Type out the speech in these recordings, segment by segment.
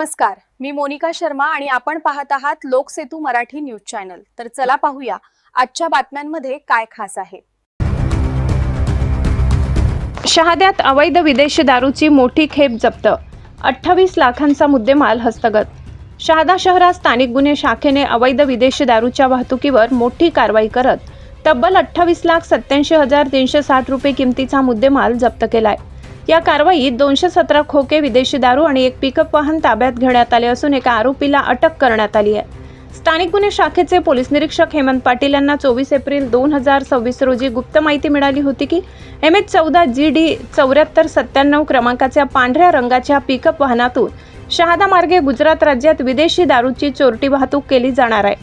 नमस्कार, मी मोनिका शर्मा आणि आपण पाहत आहात लोकसेतू मराठी न्यूज चॅनल। तर चला पाहूया आजच्या बातम्यांमध्ये काय खास आहे। शहाद्यात अवैध विदेशी दारूची मोठी खेप जप्त, 28 लाखांचा मुद्देमाल हस्तगत। शहादा शहरात स्थानिक गुन्हे शाखेने अवैध विदेशी दारूच्या वाहतुकीवर मोठी कारवाई करत तब्बल 28,87,360 रुपये किमतीचा मुद्देमाल जप्त केलाय। या कारवाईत 217 खोके विदेशी दारू आणि एक पिकअप वाहन ताब्यात घेण्यात आले असून एका आरोपीला अटक करण्यात आली आहे। स्थानिक गुन्हे शाखेचे पोलीस निरीक्षक हेमंत पाटील यांना 24 एप्रिल 2026 रोजी गुप्त माहिती मिळाली होती की MH14 GD 7497 क्रमांकाच्या पांढऱ्या रंगाच्या पिकअप वाहनातून शहादा मार्गे गुजरात राज्यात विदेशी दारूची चोरटी वाहतूक केली जाणार आहे।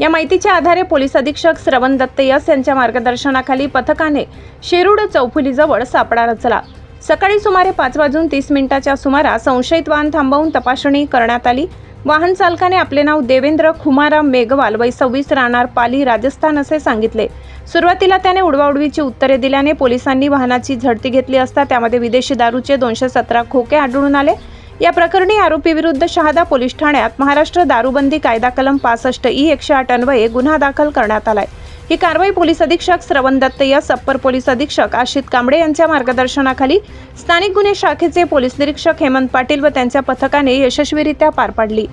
या माहितीच्या आधारे पोलीस अधीक्षक श्रवण दत्त यस यांच्या मार्गदर्शनाखाली पथकाने शिरूड चौफुलीजवळ सापळा रचला। सकाळी सुमारे 5:30 सुमारास संशयित वाहन थांबवून तपासणी करण्यात आली। वाहन चालकाने आपले नाव देवेंद्र खुमाराम मेघवाल वय 26 राहणार पाली राजस्थान असे सांगितले। सुरुवातीला त्याने उडवाउडवीची उत्तरे दिल्याने पोलिसांनी वाहनाची झडती घेतली असता त्यामध्ये विदेशी दारूचे 217 खोके आढळून आले। या प्रकरणी आरोपी विरुद्ध शहादा पोलीस ठाण्यात महाराष्ट्र दारूबंदी कायदा कलम 65E 108 अन्वये गुन्हा दाखल करण्यात आलाय। ही कारवाई पोलीस अधीक्षक श्रवण दत्त यस, अप्पर पोलीस अधीक्षक आशित कांबळे यांच्या मार्गदर्शनाखाली स्थानिक गुन्हे शाखेचे पोलीस निरीक्षक हेमंत पाटील व त्यांच्या पथकाने यशस्वीरित्या पार पाडली।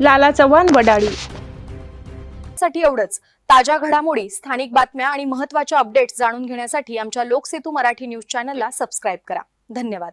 लाला चव्हाण, वडाळी। साठी एवढंच। ताज्या घडामोडी, स्थानिक बातम्या आणि महत्त्वाच्या अपडेट्स जाणून घेण्यासाठी आमच्या लोकसेतू मराठी न्यूज चॅनलला सबस्क्राइब करा। धन्यवाद।